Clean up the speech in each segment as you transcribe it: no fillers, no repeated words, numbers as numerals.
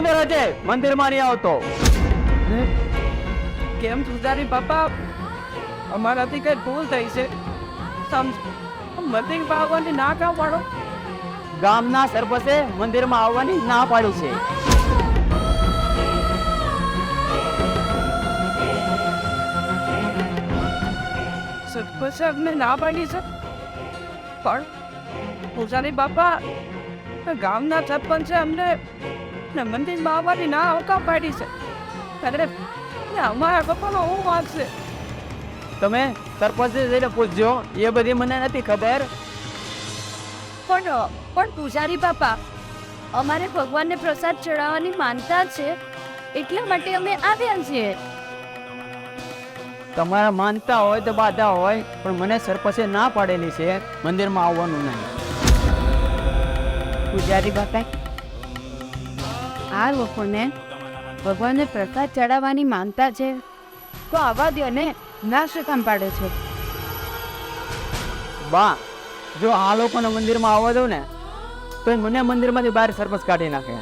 મંદિર હશે, મંદિરમાં નહીં આવતો. કેમ પૂજારી બાપા, અમારાથી કઈ ભૂલ થઈ છે, મંદિરમાં આવવાની ના કામ પાડો. ગામના સરપંચે મંદિરમાં આવવાની ના પાડી છે. સરપંચે અમને ના પાડી છે, પણ પૂજારી બાપા, ગામના સરપંચે અમને મંદિરમાં આવવાની ના આવકાર પાડી છે. અરે અમારા પપ્પાનો હું વાત છે. તમે સરપંચે જઈને પૂછજો, એ બધી મને નથી ખબર. પણ પૂજારી બાપા, અમારે ભગવાનને પ્રસાદ ચડાવવાની માનતા છે, એટલા માટે અમે આવ્યા છીએ. તમારા માનતા હોય તો બાધા હોય, પણ મને સરપંચે ના પાડેલી છે મંદિરમાં આવવાનું નહીં. પૂજારી બાપા, આ લોકોને ભગવાનને પ્રસાદ ચડાવવાની માનતા છે, તો આવા દો ને, ના શું કામ પાડે છે? બા, જો આ લોકોને મંદિરમાં આવવા દઉં ને, તો મને મંદિરમાંથી બહાર સરપંચ કાઢી નાખે.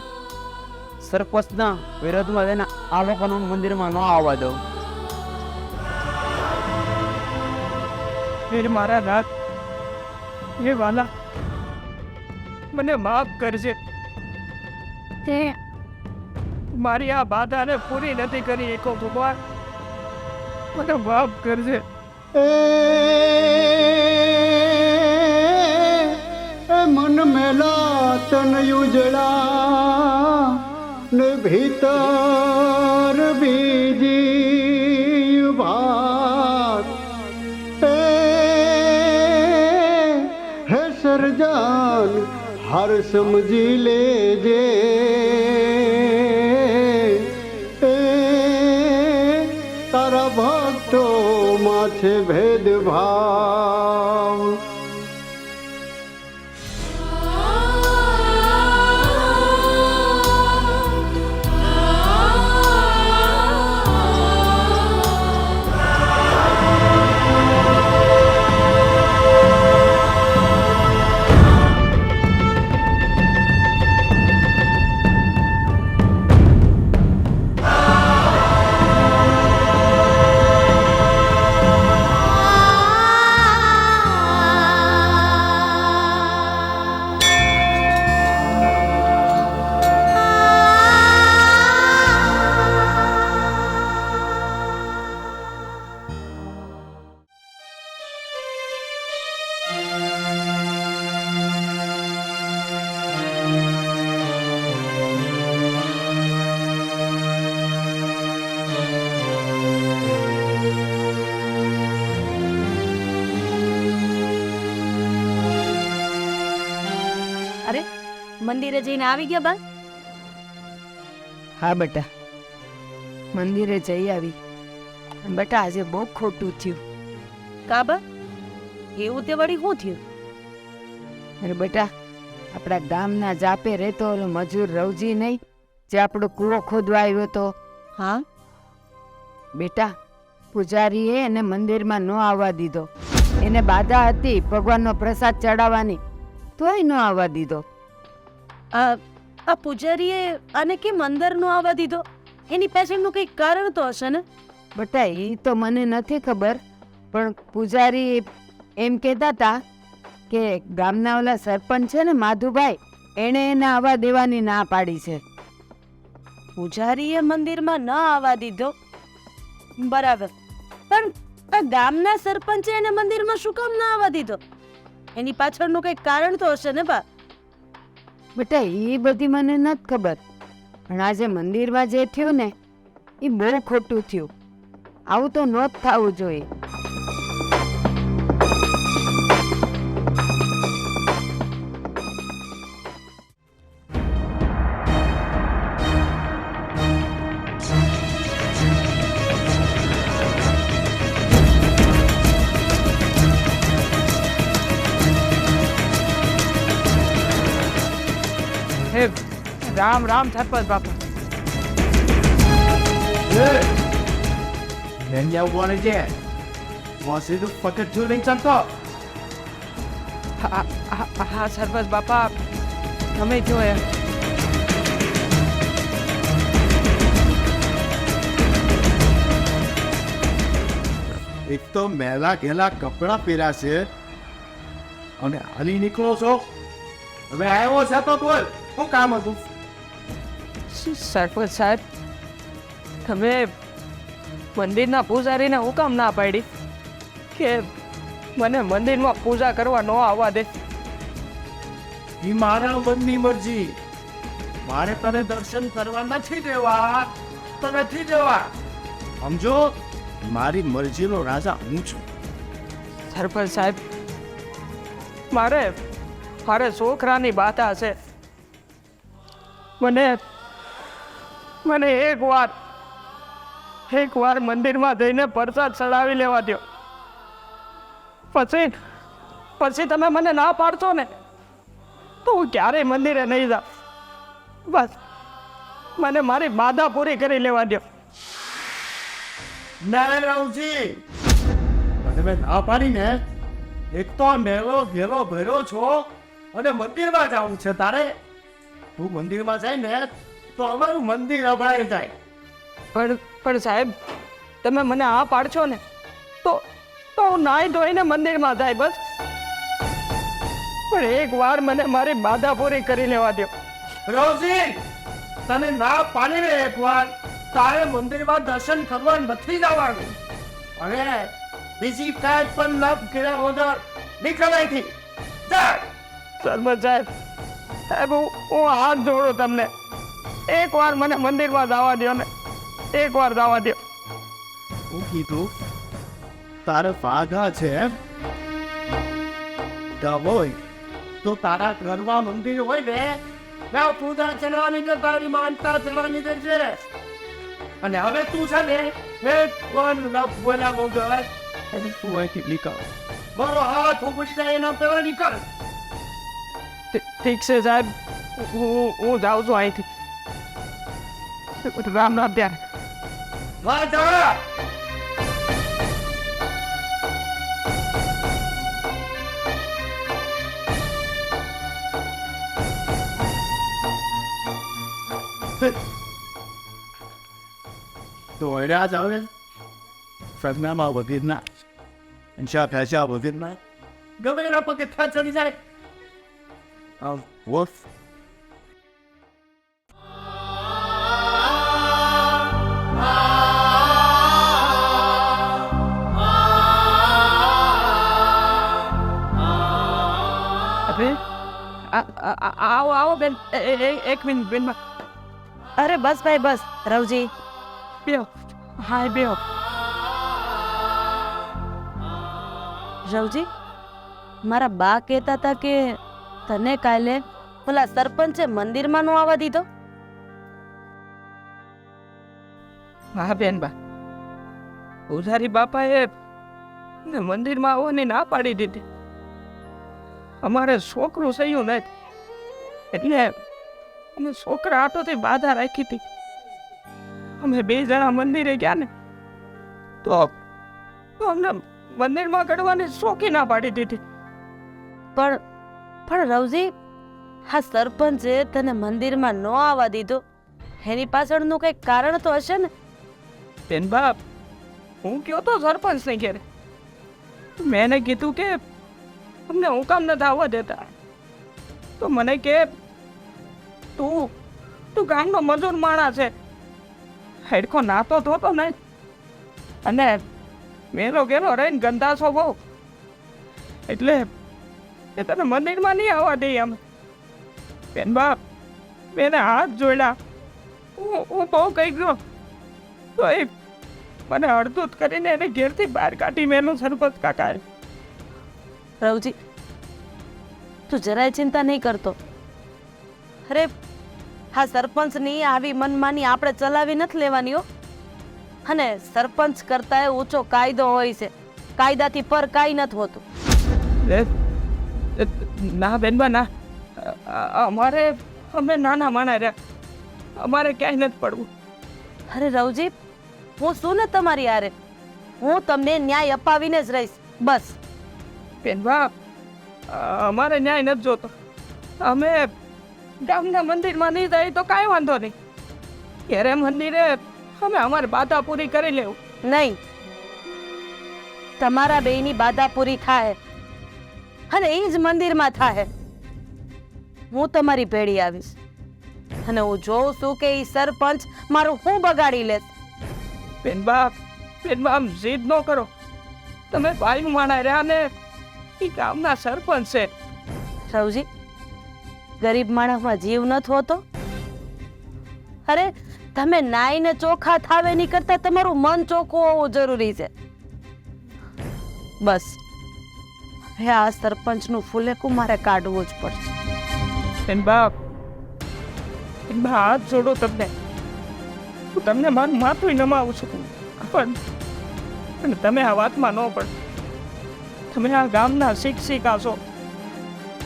સરપંચના વિરોધમાં જઈને આ લોકોને મંદિરમાં ન આવવા દઉં. એ મારા નાથ, એ વાલા, મને માફ કરજે. તે મારી આ બાધાને પૂરી નથી કરી એકો ભગવાન, મને માફ કરજે. મન મેલા તન ઉજળા ને ભીતર બીજી વાત. હે સરજાન હર સમજી લેજે, તારા ભક્તો માં છે ભેદભાવ. અરે, મંદિરે જઈને આવી ગયા બા? હા બેટા, મંદિરે જઈ આવી. બેટા, આજે બહુ ખોટું થયું. કા બા, એવું તે વળી શું થયું? અરે બેટા, આપણા ગામના જાપે રહેતો ઓલો મજૂર રવજી નહીં, જે આપણો કૂવો ખોદવા આવ્યો હતો. હા બેટા, પૂજારીએ એને મંદિરમાં ન આવવા દીધો. એને બાધા હતી ભગવાનનો પ્રસાદ ચડાવવાની, તોય ન આવવા દીધો. આ પૂજારીએ આને કેમ અંદર નો આવવા દીધો? એની પાછળનું કંઈક કારણ તો હશે ને? બેટા, એ તો મને નથી ખબર, પણ પૂજારી એમ કહેતા હતા કે ગામના ઓલા સરપંચ છે ને માધુભાઈ, એણે એને આવવા દેવાની ના પાડી છે. પૂજારીએ મંદિરમાં ન આવવા દીધો, બરાબર, પણ આ ગામના સરપંચે એને મંદિરમાં શું કામ ના આવવા દીધો? એની પાછળનું કંઈક કારણ તો હશે ને બા? બેટા, એ બધી મને નથી ખબર, પણ આજે મંદિરમાં જે થયું ને, એ બહુ ખોટું થયું. આવું તો ન જ થવું જોઈએ. હે રામ રામ સરપંચ બાપા. Men jag var det. Vad ser du fucking turing som tar? હા સરપંચ બાપા, તમે જો એમ. એક તો મેલા ઘેલા કપડાં પહેર્યા છે અને હાલી નીકળો છો. હવે આવ્યો છે તો બોલ, શું કામ હતું? સરપંચ સાહેબ, તમે મંદિરના પૂજારીને હું કામ ના પાડી કે મને મંદિરમાં પૂજા કરવા ન આવવા દે? એ મારા મનની મરજી. મારે તને દર્શન કરવા નથી દેવા તો નથી દેવા. સમજો, મારી મરજીનો રાજા હું છું. સરપંચ સાહેબ, મારે છોકરાની બાધા છે. મને એક વાર મંદિરમાં જઈને પ્રસાદ ચડાવી લેવા દો. પછી તમે મને ના પાડશો ને તો હું ક્યારેય મંદિરે નહીં જાઉં. બસ મને મારી બાધા પૂરી કરી લેવા દો. નારાયણજી, તમે ના પાડીને એક તો મેલો ઘેરો ભર્યો છો અને મંદિરમાં જવું છે તારે. તું મંદિરમાં જાય ને તો અમારું મંદિર અભાઈ જાય. પણ સાહેબ, તમે મને આ પાડશો ને તો હું નાઈ ધોઈને મંદિરમાં જાય. બસ પણ એક વાર મને મારી બાધા પૂરી કરી લેવા દો. રોજી, તને ના પાડીને એક વાર તારે મંદિરમાં દર્શન કરવા નથી જવાનું. અને બીજી કાંઈ પણ લાભ કર્યા વગર નીકળાયથી જા. સરપંચ સાહેબ, હું હાથ જોડું તમને. એક વાર મને મંદિરમાં જવા દો ને, એક વાર જવા દો. હું કીધું તારે વાઘા છે એમ? હોય તો તારા ઘરમાં મંદિર હોય ને, ના પૂજા ચડવાની તો તારી માનતા ચડવાની તો છે. અને હવે તું છે ને એક પણ ન બોલા વગર એની તું અહીંથી નીકળ. મારો હાથ ઉપડે એના પેલા નીકળ. ઠીક છે સાહેબ, હું જાઉં છું અહીંથી. રામ રામ ત્યારે. વાહ જા. તો રહ્યા જ આવે પ્રજ્ઞામાં વગેરે ના અંશા ફેશા વગેરે ના ગમે એના પગે થા ચડી જાય. વોફ આવો બેન, એક મિનિટ બેન. અરે બસ ભાઈ બસ. રવજી, બેહો. હાય બેહો. રવજી, મારા બા કહેતા હતા કે તને કાલે પેલા સરપંચે મંદિરમાં નો આવવા દીધો. હા બેન બા, પૂજારી બાપાએ મંદિરમાં આવવાની ના પાડી દીધી. અમારે છોકરું સહ્યું નથી એટલે અમે છોકરા આટોથી બાધા રાખી હતી. અમે 2 જણા મંદિરે ગયા ને તો અમને મંદિરમાં ગળવાની શોખી ના પાડી દીધી. પણ રવજી, હા સરપંચે તને મંદિરમાં ન આવવા દીધો એની પાછળનું કંઈક કારણ તો હશે ને? બેન બાપ, હું કયો તો સરપંચ ને ઘેરે. મેં એને કીધું કે અમને હું કામ નથી આવવા દેતા. તો મને કે તું ગામનો મજૂર માણા છે, હેડખો નાતો ધોતો નહીં અને મેલો ગેલો રહીને ગંધાશો બહુ, એટલે એ તને મંદિરમાં નહીં આવવા દઈએ અમે. બેન બાપ, મેં હાથ જોડ્યા. હું બહુ કહી ગયો તો એ મને અડધૂત કરીને એને ઘેરથી બહાર કાઢી મેલું સરપંચ કાકાએ. રવજી, તું જરાય ચિંતા નહીં કરતો. અરે હા, સરપંચની આવી મનમાની આપણે ચલાવી નથી લેવાની હો. અને સરપંચ કરતા ઊંચો કાયદો હોય છે, કાયદાથી પર કાંઈ નથી હોતું. ના બેનબા ના, અમે નાના માણા રહ્યા, અમારે ક્યાંય નથી પડવું. અરે રવજી, હું શું ને તમારી હારે, હું તમને ન્યાય અપાવીને જ રહીશ બસ. બેનબા, અમારે ન્યાય નથી જોતો. અમે ગામના મંદિરમાં નહીં જાય તો કાંઈ વાંધો નહીં, ઘેરે મંદિરે અમે અમારી બાધા પૂરી કરી લેવું. નહીં, તમારા બેયની બાધા પૂરી થાય અને એ જ મંદિરમાં થાય. હું તમારી ભેળી આવીશ અને હું જોઉં છું કે એ સરપંચ મારું હું બગાડી લે. બેનબા આમ જીદ ન કરો. તમે ભાઈ માણા રહ્યા ને એ ગામના સરપંચ છે. રવજી, ગરીબ માણસમાં જીવ નથી હોતો? અરે તમે નાઈને ચોખ્ખા થાવે નહીં કરતા તમારું મન ચોખ્ખું હોવું જરૂરી છે. બસ હવે આ સરપંચનું ફૂલેકું મારે કાઢવું જ પડશે. બેનબા હાથ જોડો તમને. હું તમને મારું માથું નમાવું છું, પણ તમે આ વાતમાં ન પડો. તમે આ ગામના શિક્ષિકા છો.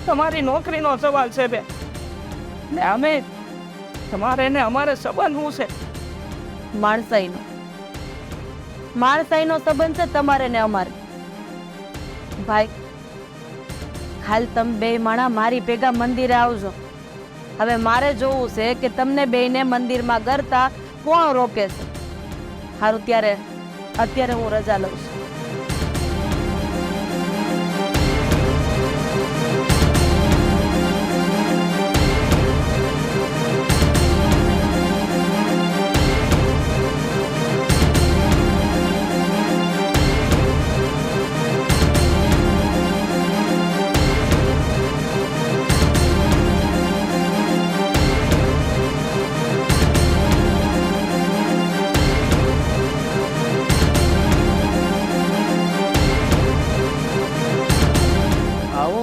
તમારી નોકરીનો સવાલ છે બે. ને અમે તમારે ને અમારે સંબંધ શું છે? માણસાઈનો સંબંધ છે તમારે ને અમારે. ભાઈ, હાલ તમે બે માણા મારી ભેગા મંદિરે આવજો. હવે મારે જોવું છે કે તમને બેયને મંદિરમાં ગરતા કોણ રોકે છે. સારું, અત્યારે હું રજા લઉં છું.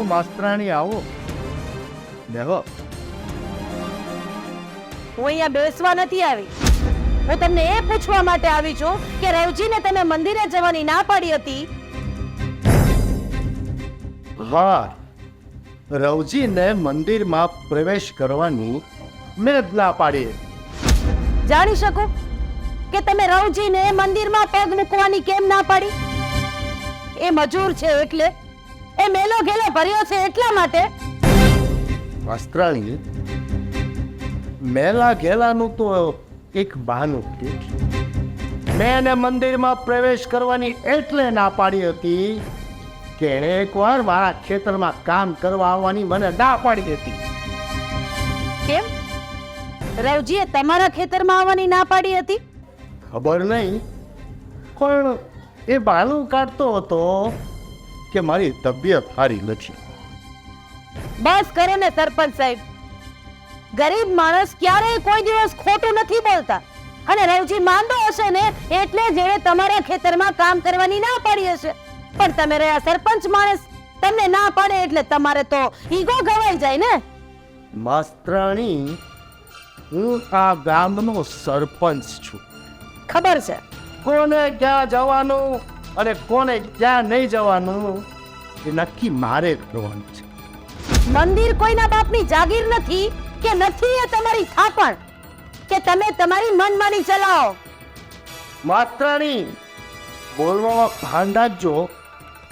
માસ્તરાણી આવો, બેહો. હું અહીંયા બેસવા નથી આવી. હું તમને એ પૂછવા માટે આવી છું કે રવજીને તમે મંદિરે જવાની ના પાડી હતી. વાહ, રવજીને મંદિરમાં પ્રવેશ કરવાની મેં જ ના પાડી. જાણી શકું કે તમે રવજીને મંદિરમાં પગ મૂકવાની કેમ ના પાડી? એ મજૂર છે એટલે, એ મેલો ગેલો ભર્યો છે એટલા માટે. માસ્તરાણી, મેલા ગેલાનું તો એક બહાનું છે. મેં એને મંદિરમાં પ્રવેશ કરવાની એટલે ના પાડી હતી કે એણે એકવાર મારા ખેતરમાં કામ કરવા આવવાની મને ના પાડી હતી. કેમ? રવજીએ તમારા ખેતરમાં આવવાની ના પાડી હતી? ખબર નહીં, પણ એ બહાનું કાઢતો હતો કે મારી તબિયત સારી નથી. બસ કરો ને સરપંચ સાહેબ. ગરીબ માણસ ક્યારેય કોઈ દિવસ ખોટું નથી બોલતા. અને રવજી માંદો હશે ને એટલે જ એણે તમારા ખેતરમાં કામ કરવાની ના પાડી હશે. પણ તમે રહ્યા સરપંચ માણસ, તમને ના પાડે એટલે તમારે તો ઈગો ગવાઈ જાય ને. માસ્તરાણી, હું આ ગામનો સરપંચ છું. ખબર છે. કોને ક્યાં જવાનું અને કોને ક્યાં નહીં જવાનું એ નક્કી મારે કરવાનું છે. મંદિર કોઈના બાપની જાગીર નથી કે નથી એ તમારી થાપણ કે તમે તમારી મનમાની ચલાવો. માસ્તરાણી, બોલવામાં ભાન રાખજો,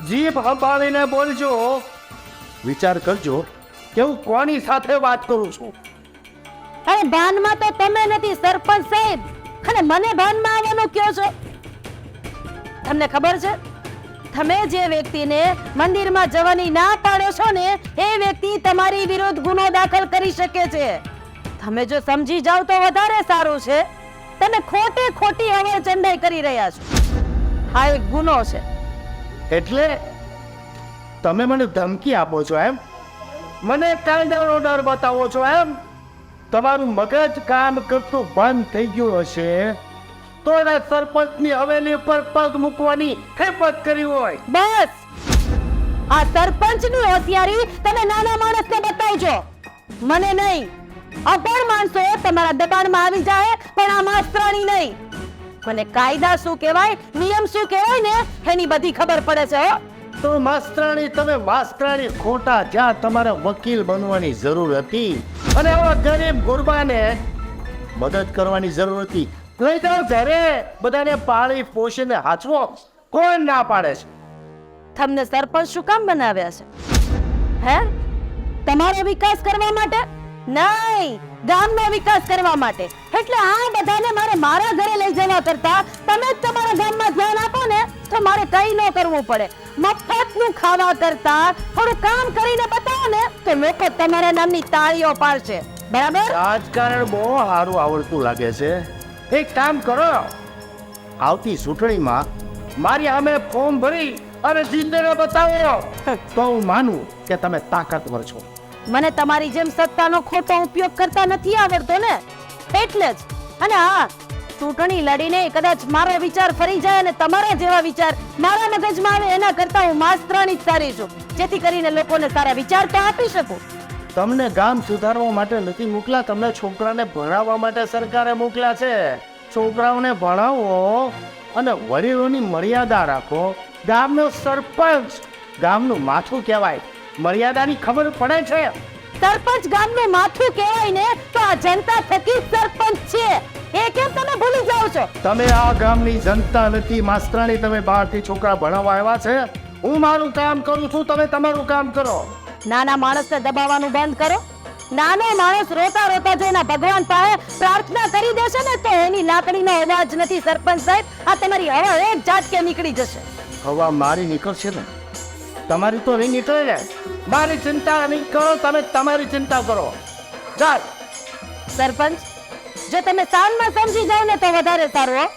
જીભ સંભાળીને બોલજો. વિચાર કરજો કે હું કોની સાથે વાત કરું છું. અરે ભાનમાં તો તમે નથી સરપંચ સાહેબ, અને મને ભાનમાં આવવાનું કયો છો? તમને ખબર છે, તમે જે વ્યક્તિને મંદિરમાં જવાની ના પાડો છો ને એ વ્યક્તિ તમારી વિરુદ્ધ ગુનો દાખલ કરી શકે છે. તમે જો સમજી જાવ તો વધારે સારું છે. તમે ખોટી અવરચંડાઈ કરી રહ્યા છો. હા, એક ગુનો છે. એટલે તમે મને ધમકી આપો છો એમ? મને કાયદાનો ડર બતાવો છો એમ? તમારું મગજ કામ કરતું બંધ થઈ ગયું હશે તો એના સરપંચની હવેલી પર પગ મૂકવાની હિંમત કરી હોય. બસ આ સરપંચની હોશિયારી તમે નાના માણસને બતાવજો, મને નહીં. અપર માણસો તમારા દબાણમાં આવી જાય પણ આ માસ્તરાણી નહીં. મને કાયદા શું કહેવાય, નિયમ શું કહેવાય ને એની બધી ખબર પડે છે. તો માસ્તરાણી, તમે માસ્તરાણી ખોટા. જ્યાં તમારે વકીલ બનવાની જરૂર હતી અને આવા ગરીબ ગુરબાને મદદ કરવાની જરૂર હતી. લઈ જાઓ ઘરે, બધાને પાળી પોષીને હાચવો. કોણ ના પાડે છે? તમને સરપંચ શું કામ બનાવ્યા છે? હે? તમારો વિકાસ કરવા માટે નહીં, ગામનો વિકાસ કરવા માટે. એટલે આ બધાને મારા ઘરે લઈ જવા કરતા તમે જ તમારા ગામમાં ધ્યાન આપો ને તો મારે કઈ ન કરવું પડે. મફતનું ખાવા કરતા થોડું કામ કરીને બતાવો ને તો લોકો તમારા નામની તાળીઓ પાડશે. બરાબર? રાજકારણ બહુ સારું આવડતું લાગે છે. એક કામ કરો, આવતી ચૂંટણીમાં મારી સામે ફોર્મ ભરી અને જીતીને બતાવો તો હું માનું કે તમે તાકાતવર છો. મને તમારી જેમ સત્તાનો ખોટો ઉપયોગ કરતા નથી આવડતો ને, એટલે જ. અને હા, ચૂંટણી લડીને કદાચ મારો વિચાર ફરી જાય અને તમારા જેવા વિચાર મારા મગજમાં આવે એના કરતા હું માસ્તરાણી જ સારી છું, જેથી કરીને લોકોને સારા વિચાર તો આપી શકું. તમને ગામ સુધારવા માટે નથી મોકલ્યા, તમને છોકરાને ભણાવવા માટે સરકારે મોકલ્યા છે. છોકરાઓને ભણાવો અને વડીલોની મર્યાદા રાખો. ગામનો સરપંચ ગામનું માથું કહેવાય, મર્યાદાની ખબર પડે છે. સરપંચ ગામનું માથું કહેવાય ને તો આ જનતા થકી સરપંચ છે, એ કેમ તમે ભૂલી જાઓ છો? તમે આ ગામની જનતા નથી માસ્તરાણી, તમે બહારથી છોકરા ભણાવવા આવ્યા છે. હું મારું કામ કરું છું, તમે તમારું કામ કરો. નાના માણસને દબાવવાનું બંધ કરો. નાનો માણસ રોતા રોતા જઈને ભગવાન પાસે પ્રાર્થના કરી દેશે ને તો એની લાકડીનો અવાજ નથી સરપંચ સાહેબ, આ તમારી હવા એક ઝાટકે નીકળી જશે. હવા મારી નીકળશે ને, તમારી તો નહીં નીકળે ને. મારી ચિંતા નહીં કરો, તમે તમારી ચિંતા કરો. ચાલ સરપંચ, જો તમે સાનમાં સમજી જાવ ને તો વધારે સારું હો,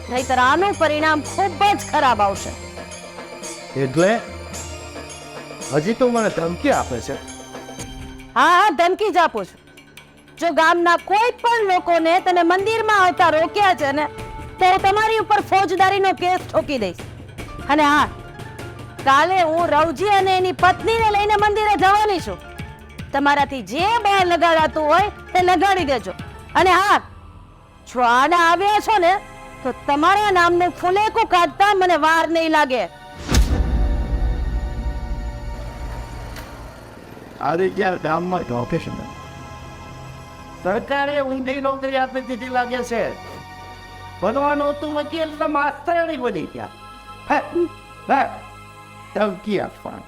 નહીતર આનું પરિણામ ખૂબ જ ખરાબ આવશે. એટલે હજી તો મને ધમકી આપે છે. હા હા, ધમકી જ આપું છું. જો ગામના કોઈ પણ લોકોને તને મંદિરમાં આવતા રોક્યા છે ને તો તમારી ઉપર ફોજદારીનો કેસ ઠોકી દઈશ. અને હા, કાલે હું રવજી અને એની પત્નીને લઈને મંદિરે જવાની છું. તમારાથી જે બહાર લગાડાતું હોય તે લગાડી દેજો. અને હા, જો આના આવ્યા છો ને તો તમારા નામનું ફુલેકું કાઢતા મને વાર નહીં લાગે. આજે ક્યાં ગામમાં ઓફિસ સરકારે ઊંધી નોકરી આપી દીધી લાગે છે. બનવાનું હતું વકીલ તો માસ્તરાણી બની ગયા. ધમકી આપવા.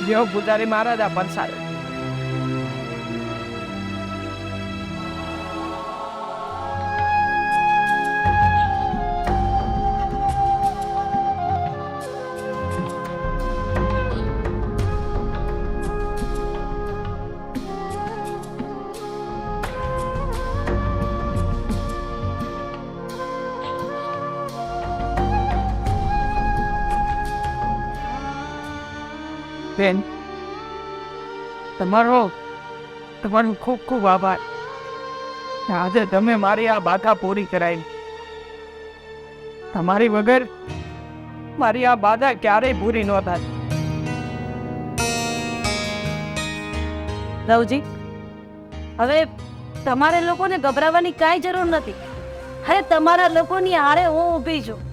જેવો પૂજારી મહારાજ આ પરસાદ. બેન, તમારો ખૂબ ખૂબ આભાર. આજે તમે મારી આ બાધા પૂરી કરાવી. તમારી વગર મારી આ બાધા ક્યારેય પૂરી ન થાય. રવજી, હવે તમારે લોકોને ગભરાવાની કાંઈ જરૂર નથી. અરે તમારા લોકોની હારે હું ઊભી છું.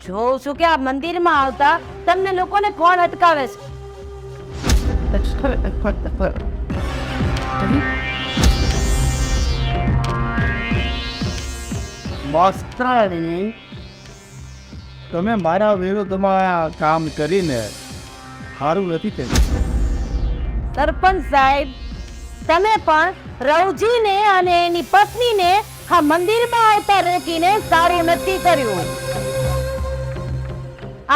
જોઉં છું કે આ મંદિરમાં આવતા તમને લોકોને કોણ અટકાવે છે. માસ્તરાણી, તમે મારા વિરુદ્ધમાં કામ કરીને સારું નથી થયું. સરપંચ સાહેબ, તમે પણ રવજીને અને એની પત્નીને આ મંદિરમાં આવતા રોકીને સારું નથી કર્યું.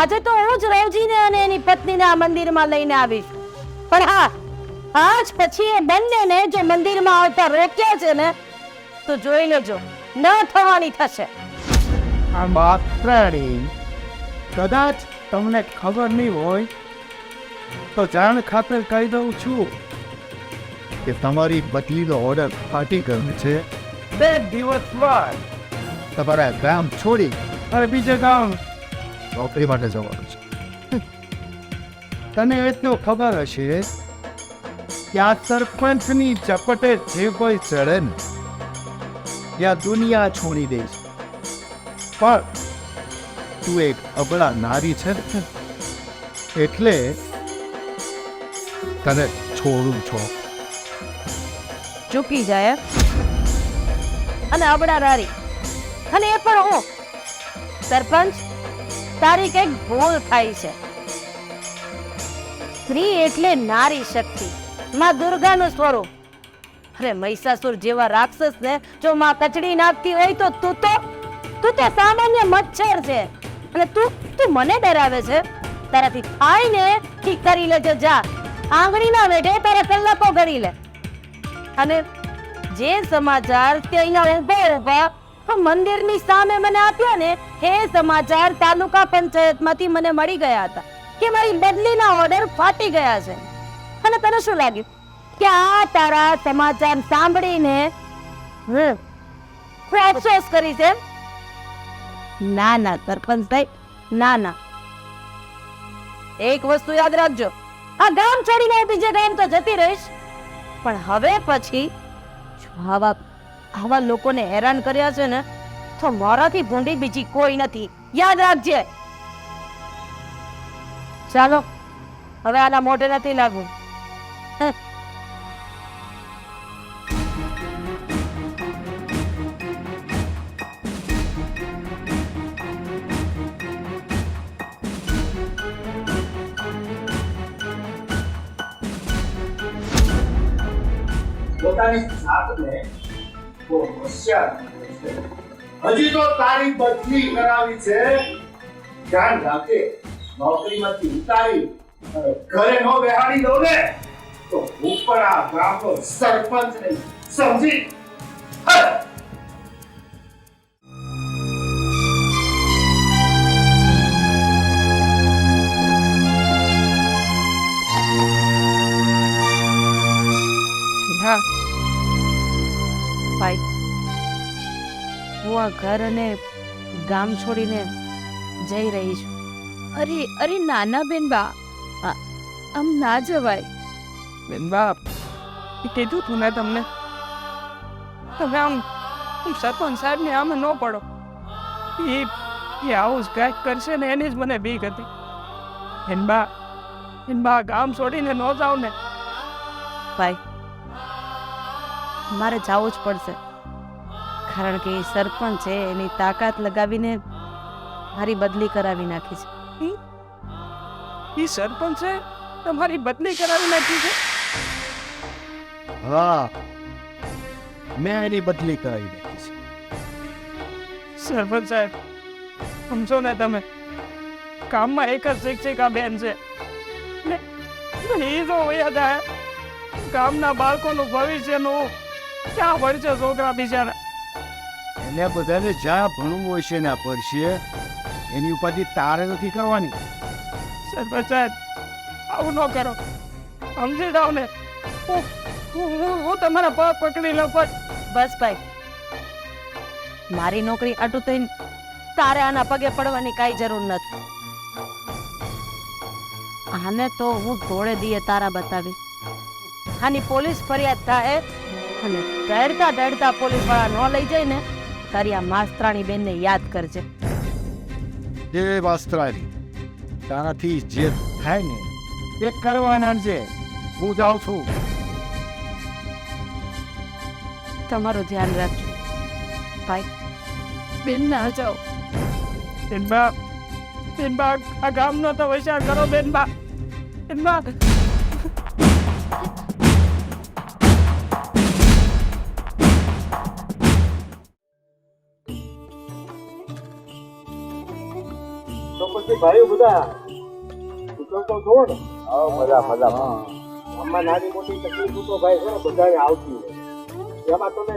આજે તો હું જ રવજીને અને એની પત્નીને આ મંદિરમાં લઈને આવીશ. પણ હા, આજ પછી એ બંનેને જો મંદિરમાં આવતા રોક્યા છે ને તો જોઈ લેજો, ન થવાની થશે. આ માસ્તરાણી, કદાચ તમને ખબર નહીં હોય તો જાણ ખાતર કહી દઉં છું કે તમારી બદલીનો ઓર્ડર ફાટી ગયો છે. 2 દિવસમાં તમારા ગામ છોડી અને બીજે ગામ નોકરી માટે જવાનું છે. તને એટલું ખબર હશે કે આ સરપંચની ચપટે જે કોઈ ચડે ને ત્યાં દુનિયા છોડી દે છે. પણ તું એક અબળા નારી છે ને, એટલે તને છોડું છો. ચૂકી જાય અને અબડા રારી, અને એ પણ હું. સરપંચ, તારી કઈક ભૂલ થાય છે. સ્ત્રી એટલે નારી શક્તિ, માં દુર્ગાનું સ્વરૂપ. અરે મહિષાસુર જેવા રાક્ષસ ને જો માં કચડી નાખતી હોય તો તું તો સામાન્ય મચ્છર છે, અને તું મને ડરાવે છે. તારાથી થાય ને ઠીક કરી લેજે. જા, આંગળી ના વેઢે તારા કલાકો ગણી લે. અને જે સમાચાર તે અહીંયા મંદિરની સામે મને આપ્યા ને, એ સમાચાર તાલુકા પંચાયતમાંથી મને મળી ગયા હતા કે મારી બદલીના ઓર્ડર ફાટી ગયા છે. અને તને શું લાગ્યું કે આ તારા સમાચાર સાંભળીને હું અફસોસ કરી છે? ના ના સરપંચ ભાઈ, ના. એક વસ્તુ યાદ રાખજો, આ ગામ છોડીને બીજે ગામ તો જતી રહીશ, પણ હવે પછી આવા લોકોને હેરાન કર્યા છે ને, તો મારાથી ભૂંડી બીજી કોઈ નથી. યાદ રાખજે. ચાલો, હવે આના મોઢે નથી લાગવું. પોતાની જાતને બહુ હોશિયાર છે. હજી તો તારી બદલી કરાવી છે. ધ્યાન રાખે, નોકરીમાંથી ઉતારી ઘરે નો બેહાડી દો ને, તો હું પણ આ ગામનો સરપંચ નહીં, સમજી? હા ભાઈ, હું આ ઘર અને ગામ છોડીને જઈ રહી છું. અરે નાના બેનબા, આમ ના જવાય. બેનબા, કીધું તું ને તમને, તમે આમ સરપંચ સાહેબ ને આમ ન પડો. એ આવું જ કાંઈક કરશે ને, એની જ મને બીક હતી. બેનબા ગામ છોડીને ન જાવ ને. ભાઈ, મારે જવું જ પડશે, કારણ કે એ સરપંચ છે, એની તાકાત લગાવીને મારી બદલી કરાવી નાખી છે. એ સરપંચે તમારી બદલી કરાવી નાખી છે? હા, મેં એની બદલી કરાવી નાખી છે. સરપંચ સાહેબ, સમજો ને તમે, કામમાં એક જ શિક્ષિકા બેન છે ને, એ જો વયા જાય, ગામના બાળકોનું ભવિષ્યનું ક્યાં ભણશે છોકરા બિચારા? એને બધાને જ્યાં ભણવું હોય છે ને પડશે, એની ઉપાધિ તારે નથી કરવાની. સરપંચ સાહેબ, આવું ન કરો, સમજી જાઓ ને. હું તમારા પગ પકડી લઉં. બસ ભાઈ, મારી નોકરી આટું થઈને તારે આના પગે પડવાની કાંઈ જરૂર નથી. આને તો હું ધોળે દીએ તારા બતાવી, આની પોલીસ ફરિયાદ થાય, અને દડતા પોલીસ વાળા ન લઈ જાય ને, તારી આ માસ્તરાણી બેનને યાદ કરજે. જે વાસ્ત્રાની તારાથી જે થાય ને એ કરવાના છે. હું જાઉં છું. તમારું ધ્યાન રાખજો ભાઈ. બેન ના જાઓ. બેનબા, આ ગામનો તો વિચાર કરો બેનબા. બેનબા, તો પછી ભાઈઓ બધા તો જોવો ને. મજા. આમાં નાની મોટી તકલીફ તો ભાઈ છે ને બધાને આવતી હોય. એમાં તમે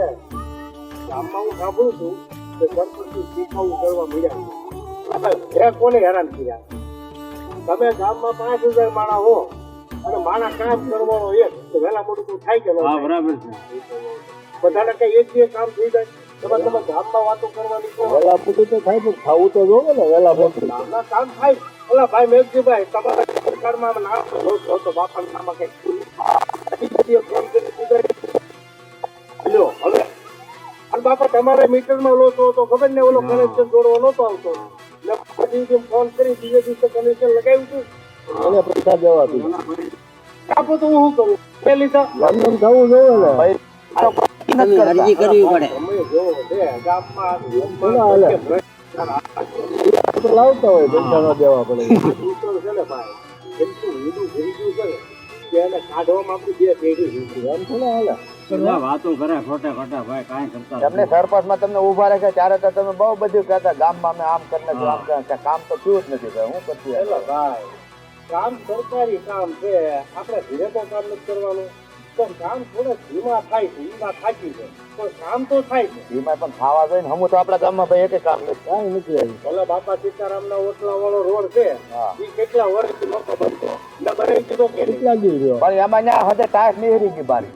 ગામમાં હું સાંભળું છું કે સરપંચની શીખાવું કરવા મળ્યા. કોને હેરાન કર્યા? તમે ગામમાં 5000 માણસ હો, અને મારા કામ કરવાનો એક તો વહેલા મોડું તો થાય કે ન થાય? બરાબર બધાને કઈ એક બે કામ થઈ જાય તમે ગામમાં વાતો કરવાની તો વહેલા મોડું તો થાય પણ ખાવું તો જોવે ને વહેલા મોડું ગામના કામ થાય. ઓલા ભાઈ મેઘજીભાઈ તમારા સરકારમાં નામ તો તો બાપાના નામમાં કઈ લ્યો હવે અને બાપા તમારે મીટરમાં લો તો ખબર ને ઓલો કનેક્શન જોડવો નતો આવતો એટલે ફોન કરી બીજે દિવસે કનેક્શન લગાવ્યું હતું એને પૈસા દેવા દીધા આપો તો હું શું કરું એ લીધા લંડન થવું જોઈએ ને ભાઈ અરજી કરવી પડે. તમે જોવો છે ગામમાં લાવતા હોય પૈસા ન દેવા પડે છે ને ભાઈ એટલું ઊંધું થઈ ગયું છે કે એને કાઢવામાં આપણી બે પેઢી થઈ એમ થોડા હાલે વાતો કરે ખોટા ખોટા ભાઈ કાંઈ કરતા તમને સરપંચમાં તમને ઉભા રાખે ત્યારે તો તમે બહુ બધું કહેતા ગામમાં અમે આમ કરીને આમ કરે કામ તો થયું જ નથી ભાઈ હું કરતી એટલે ભાઈ કામ સરકારી કામ છે આપણે ધીરે તો કામ નથી કરવાનું પણ કામ થોડા ધીમા થાય છે એ વાત સાચી છે પણ કામ તો થાય છે એમાં પણ ખાવા જોઈએ ને હમું તો આપણા ગામમાં ભાઈ એક કામ નથી કાંઈ નથી આવ્યું ભલે બાપા સીતારામના ઓટલા વાળો રોડ છે એ કેટલા વર્ષથી લોકો બનતો એટલે બનાવી દીધો કે કેટલા દી રહ્યો પણ એમાં ના હદે ટાઈમ નીહરી ગઈ બારી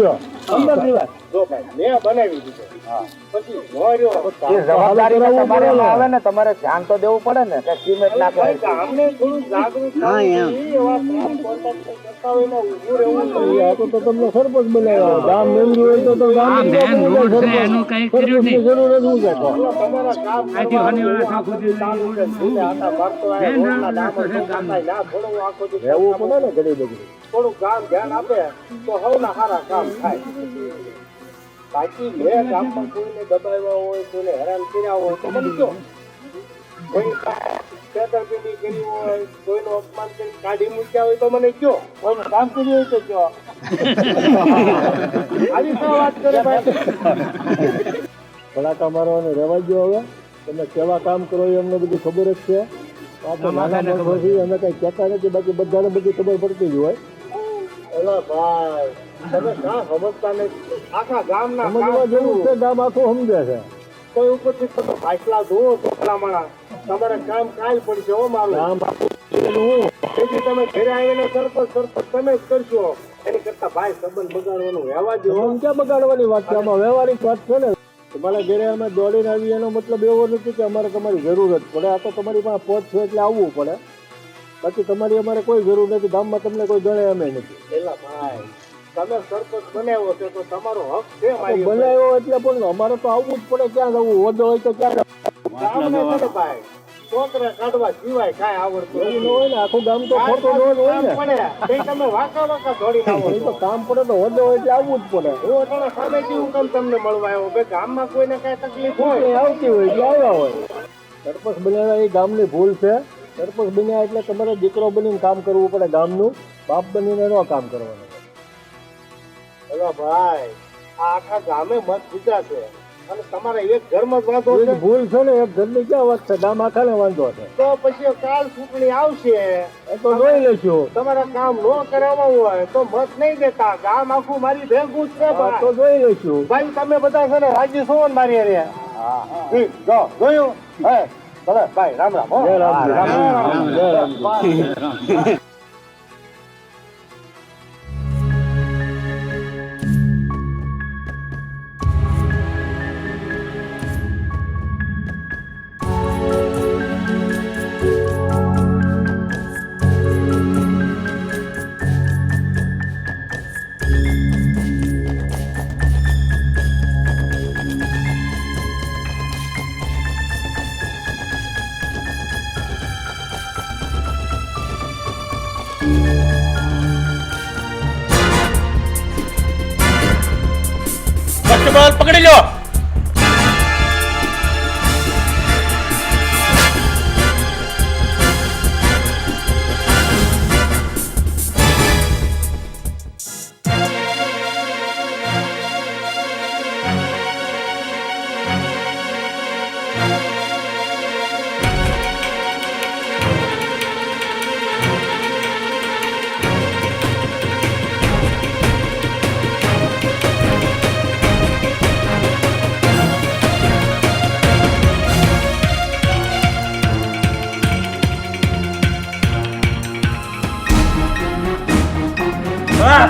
જો ભાઈ મેં બનાવી દીધો પછી ન રહ્યો એ જવાબદારી તમારે એમાં આવે ને તમારે ધ્યાન તો દેવું પડે ને કે સિમેન્ટ નાખે ભાઈ ગામને થોડું જાગૃત થવું જોઈએ. એવા કામ કરતા હોય ને ઊભું રહેવું જોઈએ. આ તો તમને સરપંચ બનાવ્યા ગામ મેમરી હોય તો ગામ જરૂર જ હું કહેતો તમારા કામ ચાલુ છે આટા ભરતો હોય રોડના ડામર ઢોકાય ના થોડું આખો દી રહેવું પડે ને ઘડી બધી થોડું ગામ ધ્યાન આપે તો હવના સારા કામ થાય બાકી મેં ગામમાં કોઈને દબાવ્યા હોય કોઈને હેરાન કર્યા હોય તો મને કહો કોઈ છેતરપિંડી કરી હોય કોઈનું અપમાન કરી કાઢી મૂક્યા હોય તો મને કહો કોઈનું કામ કર્યું હોય તો કહો આવી શું વાત કરે ભાઈ ભલાકા મારવાને રહેવા દો હવે તમે કેવા કામ કરો એ અમને બધી ખબર જ છે આપણે નાના માણસો છીએ અમે કઈ કહેતા નથી બાકી બધાને બધી ખબર પડતી જ હોય એલા ભાઈ તમે ક્યાં સમજતા નથી આખા ગામના સમજવા જેવું છે ગામ આખું સમજે છે કોઈ ઉપરથી તમે ફાસલા જુઓ તો ભલામણા તમારે કામ કાલ પડશે હો મારું કામ તેથી તમે ઘરે આવીને સરપંચ તમે જ કરશો એની કરતા ભાઈ સંબંધ બગાડવાનું રહેવા દો ક્યાં બગાડવાની વાત છે આમાં વ્યવહારિક વાત છે ને તમારા ઘરે અમે દોડીને આવી એનો મતલબ એવો નથી કે અમારે તમારી જરૂર જ પડે આ તો તમારી પાસે પહોંચ છે એટલે આવવું પડે બાકી તમારી અમારે કોઈ જરૂર નથી ગામમાં તમને કોઈ ગણે અમે નથી પેલા ભાઈ તમે સરપંચ બનાવ્યો છે તો તમારો હક છે બનાવ્યો એટલે પણ અમારે તો આવવું જ પડે ક્યાં જવું હોદો હોય તો ક્યાં ભાઈ છોકરા કાઢવા સિવાય કાંઈ આવડતું ન હોય ને આખું ગામ તો ખોટું ન હોય ને તમે વાંકા વાંકા દોડી આવો તો કામ પડે તો હોદો હોય એટલે આવવું જ પડે હું અટાણે સામેથી હું કામ તમને મળવા આવ્યો કે ગામમાં કોઈને કાંઈ તકલીફ હોય આવતી હોય એટલે આવ્યા હોય સરપંચ બન્યા એ ગામની ભૂલ છે સરપંચ બન્યા એટલે તમારે દીકરો બનીને કામ કરવું પડે ગામનું બાપ બનીને ન કામ કરવાનું હેલો ભાઈ આ આખા ગામે મત દીધા છે અને તમારે એક ઘરમાં જ વાંધો છે ભૂલ છે ને એક ઘરની ક્યાં વાત છે ગામ આખાને વાંધો છે તો પછી કાલ ચૂંટણી આવશે એ તો જોઈ લેશું તમારા કામ ન કરાવવા હોય તો મત નહીં દેતા ગામ આખું મારી ભેગું જ છે તો જોઈ લેશું ભાઈ તમે બધા છે ને રાજી છો ને મારી અરે જો જોયું હે ભલે ભાઈ રામ રામ રામ રામ પકડી લો હા